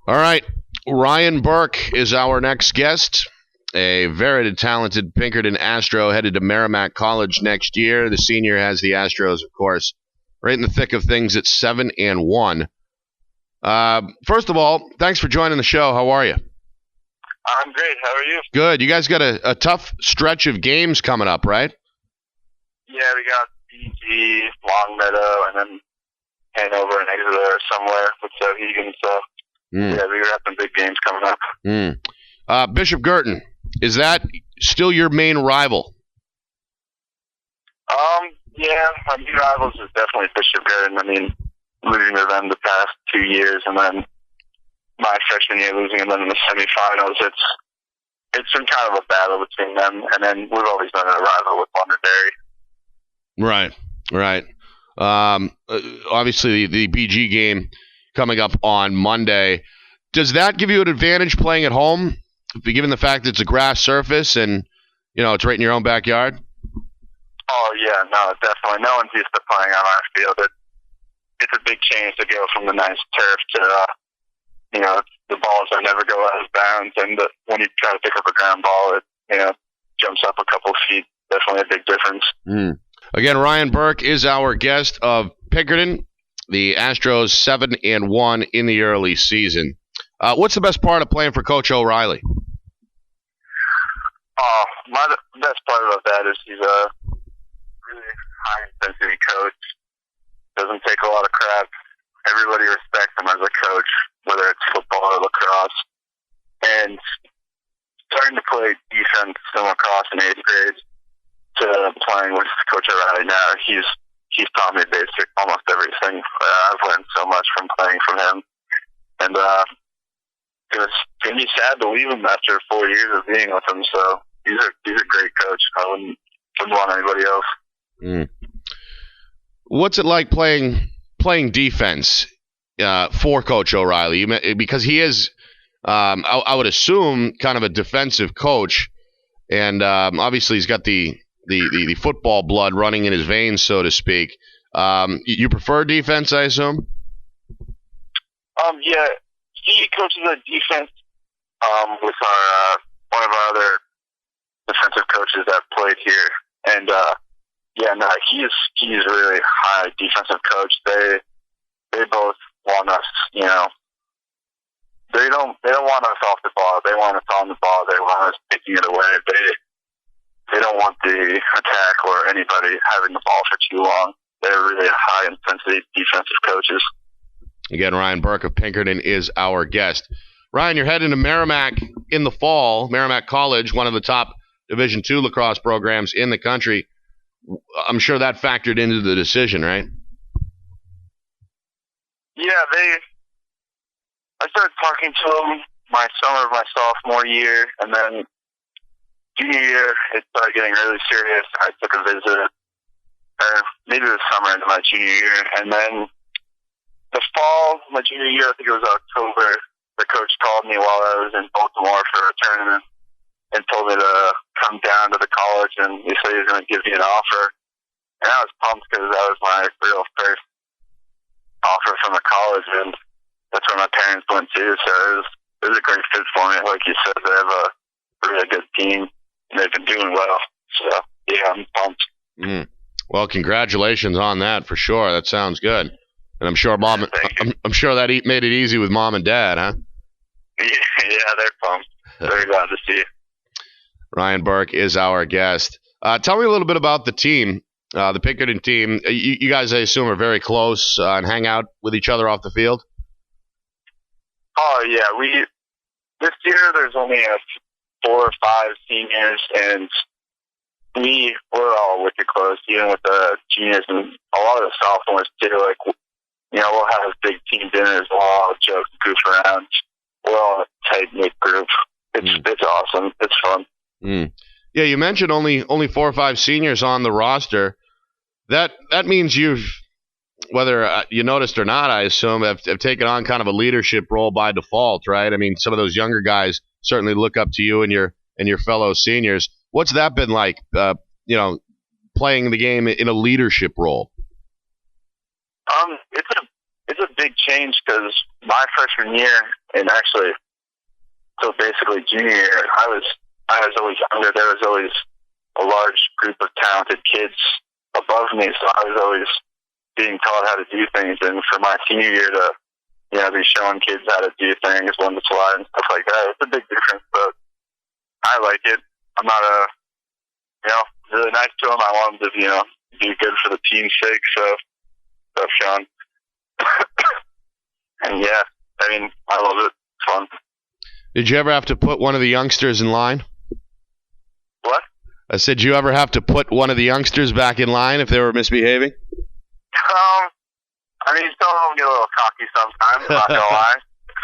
All right. Ryan Burke is our next guest. A very talented Pinkerton Astro headed to Merrimack College next year. The senior has the Astros, of course, right in the thick of things at 7-1. First of all, thanks for joining the show. How are you? I'm great. How are you? Good. You guys got a tough stretch of games coming up, right? Yeah, we got BG, Longmeadow, and then Hanover and Exeter somewhere with Sohegan. So, yeah, we got some big games coming up. Bishop Girton, is that still your main rival? Yeah, my main rivals is definitely Bishop Girton. I mean, losing to them the past 2 years, and then my freshman year losing to them in the semifinals. It's been kind of a battle between them, and then we've always been a rival with Londonderry. Right. Obviously, the BG game coming up on Monday. Does that give you an advantage playing at home, given the fact that it's a grass surface and it's right in your own backyard? Oh yeah, no, definitely. No one's used to playing on our field. It's a big change to go from the nice turf to the balls that never go out of bounds, and when you try to pick up a ground ball, it jumps up a couple feet. Definitely a big difference. Again, Ryan Burke is our guest of Pinkerton. The Astros 7-1 in the early season. What's the best part of playing for Coach O'Reilly? My best part about that is he's a really high-intensity coach. Doesn't take a lot of crap. Everybody respects him as a coach, whether it's football or lacrosse. And starting to play defense in lacrosse in 8th grade to playing with Coach O'Reilly now, he's taught me almost everything. I've learned so much from playing from him. And it's going to be sad to leave him after 4 years of being with him. So he's a great coach. I wouldn't want anybody else. What's it like playing defense for Coach O'Reilly? Because he is, I would assume, kind of a defensive coach, and obviously he's got the football blood running in his veins, so to speak. You prefer defense, I assume? Yeah. He coaches the defense with one of our other defensive coaches that played here, and he's really high defensive coach. They both want us, they don't want us off the ball. They want us on the ball. They want us taking it away. They don't want the attack or anybody having the ball for too long. They're really high intensity defensive coaches. Again, Ryan Burke of Pinkerton is our guest. Ryan, you're heading to Merrimack in the fall. Merrimack College, one of the top Division II lacrosse programs in the country. I'm sure that factored into the decision, right? Yeah, I started talking to them my summer of my sophomore year, and then junior year, it started getting really serious. I took a visit, or maybe the summer into my junior year, and then the fall, my junior year, I think it was October, the coach called me while I was in Baltimore for a tournament and told me to come down to the college, and he said he was going to give me an offer. And I was pumped because that was my real first offer from the college, and that's where my parents went to. So it was a great fit for me. Like you said, they have a really good team, and they've been doing well. So, yeah, I'm pumped. Well, congratulations on that for sure. That sounds good. And I'm sure I'm sure that made it easy with mom and dad, huh? Yeah, they're pumped. Very glad to see you. Ryan Burke is our guest. Tell me a little bit about the team, the Pinkerton team. You guys, I assume, are very close and hang out with each other off the field? Oh, yeah. This year there's only 4 or 5 seniors, and we're all wicked close, even with the juniors and a lot of the sophomores, too. Like, we'll have big team dinners, we'll all joke and goof around. We're all a tight-knit group. It's awesome. It's fun. Yeah, you mentioned only 4 or 5 seniors on the roster. That means you've, whether you noticed or not, I assume, have taken on kind of a leadership role by default, right? I mean, some of those younger guys certainly look up to you and your fellow seniors. What's that been like, playing the game in a leadership role? It's a it's a big change because my freshman year, and actually, so basically junior year, I was always under. There was always a large group of talented kids above me, so I was always being taught how to do things. And for my senior year to, be showing kids how to do things, when to slide and stuff like that, it's a big difference. But I like it. I'm not really nice to him. I want him to, do good for the team's sake. So that's Sean. And yeah, I love it. It's fun. Did you ever have to put one of the youngsters in line? What? I said, did you ever have to put one of the youngsters back in line if they were misbehaving? Some of them get a little cocky sometimes, not gonna lie.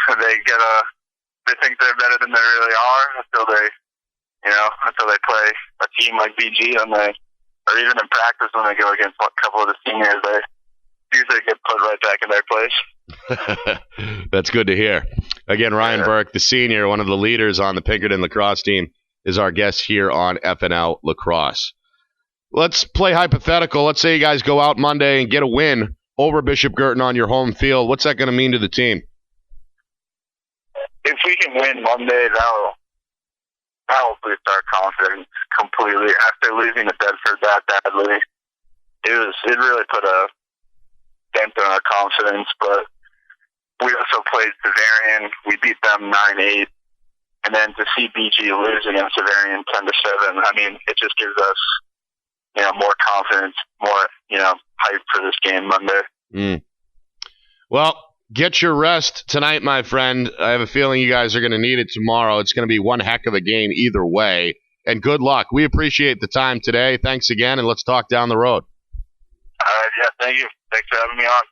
They think they're better than they really are until they play a team like BG, or even in practice when they go against a couple of the seniors, they usually get put right back in their place. That's good to hear. Again, Ryan Burke, the senior, one of the leaders on the Pinkerton lacrosse team, is our guest here on FNL Lacrosse. Let's play hypothetical. Let's say you guys go out Monday and get a win over Bishop Girton on your home field. What's that going to mean to the team? If we can win Monday, that'll boost our confidence completely. After losing to Bedford that badly, it really put a dent on our confidence. But we also played Severian. We beat them 9-8. And then to see BG lose against Severian 10-7, it just gives us, more confidence, more, hype for this game Monday. Well, get your rest tonight, my friend. I have a feeling you guys are going to need it tomorrow. It's going to be one heck of a game either way. And good luck. We appreciate the time today. Thanks again, and let's talk down the road. All right, yeah, thank you. Thanks for having me on.